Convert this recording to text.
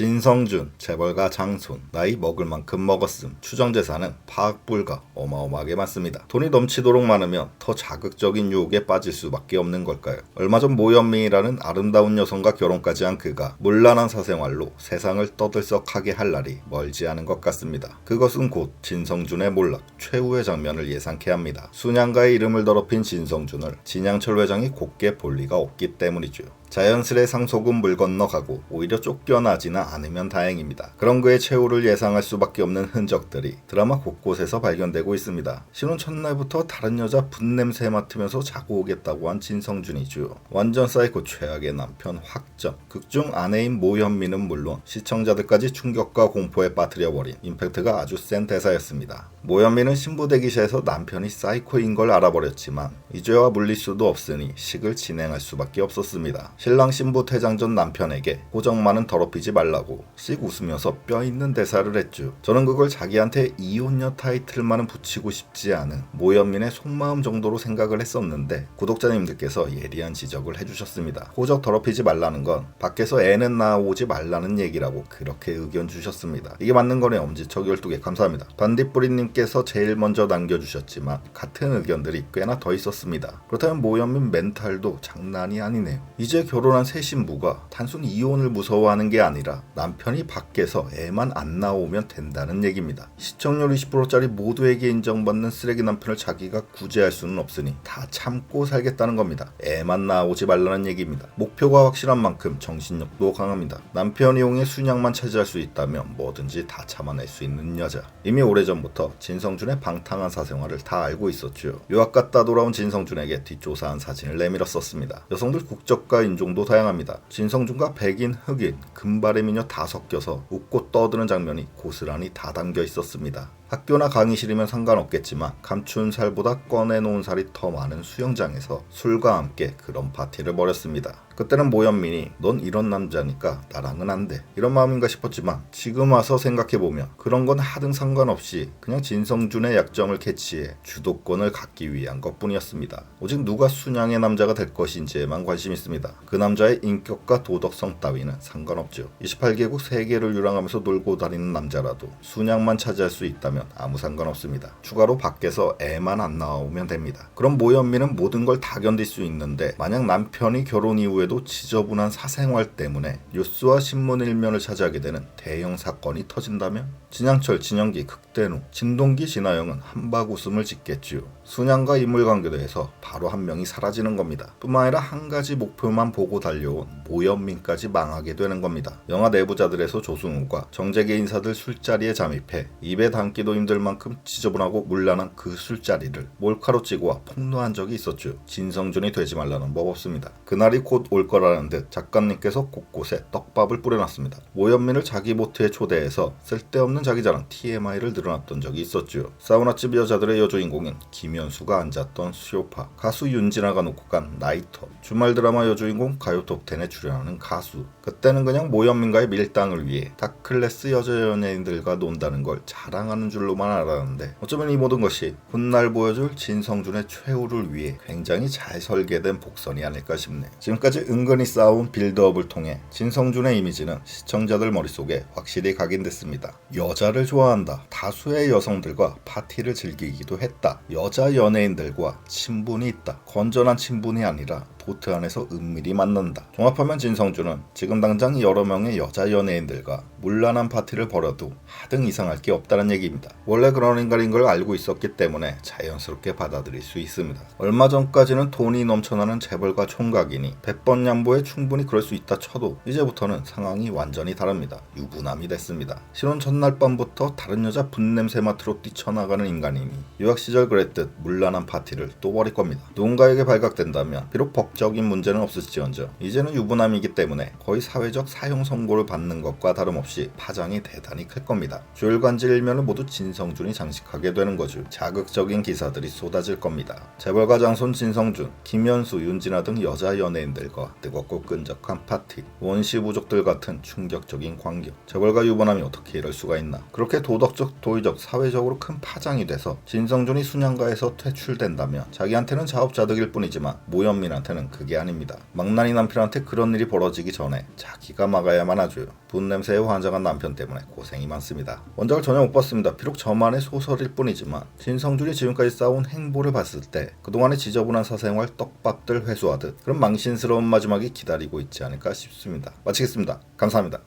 진성준, 재벌가 장손, 나이 먹을 만큼 먹었음, 추정재산은 파악 불가, 어마어마하게 많습니다. 돈이 넘치도록 많으면 더 자극적인 유혹에 빠질 수밖에 없는 걸까요? 얼마 전 모현민이라는 아름다운 여성과 결혼까지 한 그가 문란한 사생활로 세상을 떠들썩하게 할 날이 멀지 않은 것 같습니다. 그것은 곧 진성준의 몰락, 최후의 장면을 예상케 합니다. 순양가의 이름을 더럽힌 진성준을 진양철 회장이 곱게 볼 리가 없기 때문이죠. 자연스레 상속은 물 건너가고 오히려 쫓겨나지는 않으면 다행입니다. 그런 그의 최후를 예상할 수밖에 없는 흔적들이 드라마 곳곳에서 발견되고 있습니다. 신혼 첫날부터 다른 여자 분냄새 맡으면서 자고 오겠다고 한 진성준이죠. 완전 사이코 최악의 남편 확정. 극중 아내인 모현민은 물론 시청자들까지 충격과 공포에 빠뜨려버린 임팩트가 아주 센 대사였습니다. 모현민은 신부 대기실에서 남편이 사이코인 걸 알아버렸지만 이제와 물릴 수도 없으니 식을 진행할 수밖에 없었습니다. 신랑 신부 퇴장 전 남편에게 호적만은 더럽히지 말라고 씩 웃으면서 뼈 있는 대사를 했죠. 저는 그걸 자기한테 이혼녀 타이틀만은 붙이고 싶지 않은 모현민의 속마음 정도로 생각을 했었는데 구독자님들께서 예리한 지적을 해주셨습니다. 호적 더럽히지 말라는 건 밖에서 애는 나오지 말라는 얘기라고 그렇게 의견 주셨습니다. 이게 맞는 거네. 엄지척 12개 감사합니다. 반딧불이님께서 제일 먼저 남겨주셨지만 같은 의견들이 꽤나 더 있었습니다. 그렇다면 모현민 멘탈도 장난이 아니네요. 이제 결혼한 새 신부가 단순 이혼을 무서워하는 게 아니라 남편이 밖에서 애만 안 나오면 된다는 얘기입니다. 시청률 20%짜리 모두에게 인정받는 쓰레기 남편을 자기가 구제할 수는 없으니 다 참고 살겠다는 겁니다. 애만 나오지 말라는 얘기입니다. 목표가 확실한 만큼 정신력도 강합니다. 남편 이용해 순양만 차지할 수 있다면 뭐든지 다 참아낼 수 있는 여자. 이미 오래전부터 진성준의 방탕한 사생활을 다 알고 있었죠. 유학 갔다 돌아온 진성준에게 뒷조사한 사진을 내밀었었습니다. 여성들 국적과 인종도 다양합니다. 진성준과 백인, 흑인, 금발의 미녀 다 섞여서 웃고 떠드는 장면이 고스란히 다 담겨 있었습니다. 학교나 강의실이면 상관없겠지만 감춘 살보다 꺼내놓은 살이 더 많은 수영장에서 술과 함께 그런 파티를 벌였습니다. 그때는 모현민이 넌 이런 남자니까 나랑은 안 돼 이런 마음인가 싶었지만 지금 와서 생각해보면 그런 건 하등 상관없이 그냥 진성준의 약점을 캐치해 주도권을 갖기 위한 것뿐이었습니다. 오직 누가 순양의 남자가 될 것인지에만 관심 있습니다. 그 남자의 인격과 도덕성 따위는 상관없죠. 28개국 세계를 유랑하면서 놀고 다니는 남자라도 순양만 차지할 수 있다면 아무 상관없습니다. 추가로 밖에서 애만 안 나오면 됩니다. 그럼 모현민은 모든 걸 다 견딜 수 있는데 만약 남편이 결혼 이후에도 지저분한 사생활 때문에 뉴스와 신문 일면을 차지하게 되는 대형 사건이 터진다면 진양철, 진영기, 극대노, 진동기, 진아영은 한박 웃음을 짓겠지요. 순양과 인물관계도 해서 바로 한 명이 사라지는 겁니다. 뿐만 아니라 한 가지 목표만 보고 달려온 모현민까지 망하게 되는 겁니다. 영화 내부자들에서 조승우가 정재계 인사들 술자리에 잠입해 입에 담기도 힘들 만큼 지저분하고 문란한 그 술자리를 몰카로 찍어와 폭로한 적이 있었죠. 진성준이 되지 말라는 법 없습니다. 그날이 곧 올 거라는 듯 작가님께서 곳곳에 떡밥을 뿌려놨습니다. 모현민을 자기 보트에 초대해서 쓸데없는 자기 자랑 TMI를 늘어놨던 적이 있었죠. 사우나집 여자들의 여주인공인 김현수가 앉았던 수요파, 가수 윤진아가 놓고 간 나이터, 주말 드라마 여주인공 가요 톱10에 출연하는 가수. 그때는 그냥 모현민과의 밀당을 위해 다클래스 여자 연예인들과 논다는 걸 자랑하는 줄로만 알았는데 어쩌면 이 모든 것이 훗날 보여줄 진성준의 최후를 위해 굉장히 잘 설계된 복선이 아닐까 싶네요. 지금까지 은근히 쌓아온 빌드업을 통해 진성준의 이미지는 시청자들 머릿속에 확실히 각인됐습니다. 여자를 좋아한다. 다수의 여성들과 파티를 즐기기도 했다. 여자 연예인들과 친분이 있다. 건전한 친분이 아니라 보트 안에서 은밀히 만난다. 종합하면 진성준은 지금 당장 여러 명의 여자 연예인들과 문란한 파티를 벌여도 하등 이상할 게 없다는 얘기입니다. 원래 그런 인간인 걸 알고 있었기 때문에 자연스럽게 받아들일 수 있습니다. 얼마 전까지는 돈이 넘쳐나는 재벌가 총각이니 100번 양보에 충분히 그럴 수 있다 쳐도 이제부터는 상황이 완전히 다릅니다. 유부남이 됐습니다. 신혼 첫날 밤부터 다른 여자 분냄새 맡으러 뛰쳐나가는 인간이니 유학 시절 그랬듯 문란한 파티를 또 벌일 겁니다. 누군가에게 발각된다면 비록 법적인 문제는 없을지언정 이제는 유부남이기 때문에 거의 사회적 사형 선고를 받는 것과 다름없이 파장이 대단히 클 겁니다. 주일간지 일면을 모두 진성준이 장식하게 되는 거죠. 자극적인 기사들이 쏟아질 겁니다. 재벌가 장손 진성준, 김현수, 윤진아 등 여자 연예인들과 뜨겁고 끈적한 파티, 원시 부족들 같은 충격적인 광경. 재벌가 유부남이 어떻게 이럴 수가 있나. 그렇게 도덕적, 도의적, 사회적으로 큰 파장이 돼서 진성준이 순양가에서 퇴출된다면 자기한테는 자업자득일 뿐이지만 모현민한테는 문제는 그게 아닙니다. 망나니 남편한테 그런 일이 벌어지기 전에 자기가 막아야만 하죠. 분 냄새에 환장한 남편 때문에 고생이 많습니다. 원작을 전혀 못 봤습니다. 비록 저만의 소설일 뿐이지만 진성준이 지금까지 쌓아온 행보를 봤을 때 그동안의 지저분한 사생활 떡밥들 회수하듯 그런 망신스러운 마지막이 기다리고 있지 않을까 싶습니다. 마치겠습니다. 감사합니다.